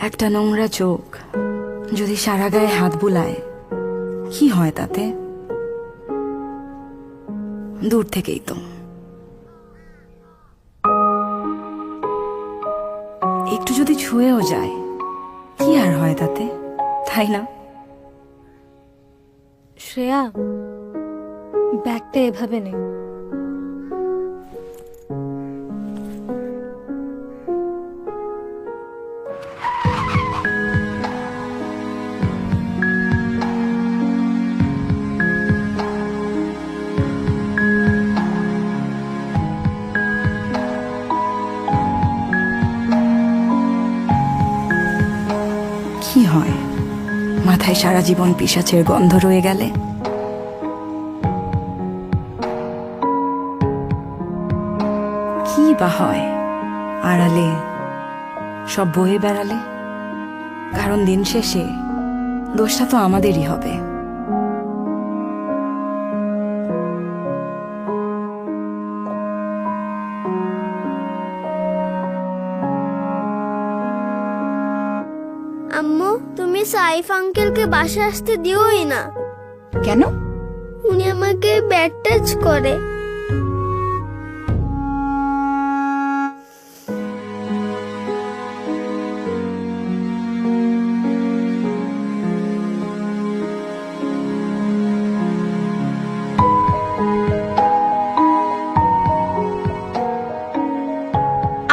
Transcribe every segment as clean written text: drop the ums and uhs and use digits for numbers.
একটা নোংরা চোখ যদি সারা গায়ে হাত বুলায় কি হয় তাতে? দূর থেকেই তো। একটু যদি ছুঁয়েও যায় কি আর হয় তাতে, তাই না? শ্রেয়া, ব্যাগটা এভাবে নে। কি হয় মাথায় সারা জীবন পিশাচের গন্ধ রয়ে গেলে? কি বা হয় আড়ালে সব বয়ে বেড়ালে? কারণ দিন শেষে দোষটা তো আমাদেরই হবে। আম্মু, তুমি সাইফ আঙ্কেলকে বাসায় আসতে দিওই না। কেন? উনি আমাকে ব্যাড টাচ করে।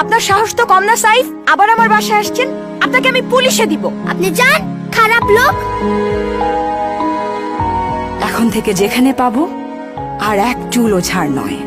আপনার সাহস তো কম না সাইফ, আবার আমার বাসায় আসছেন। আপনাকে আমি পুলিশে দিব। আপনি যান, খারাপ লোক। এখন থেকে যেখানে পাবো আর এক চুলও ছাড় নয়।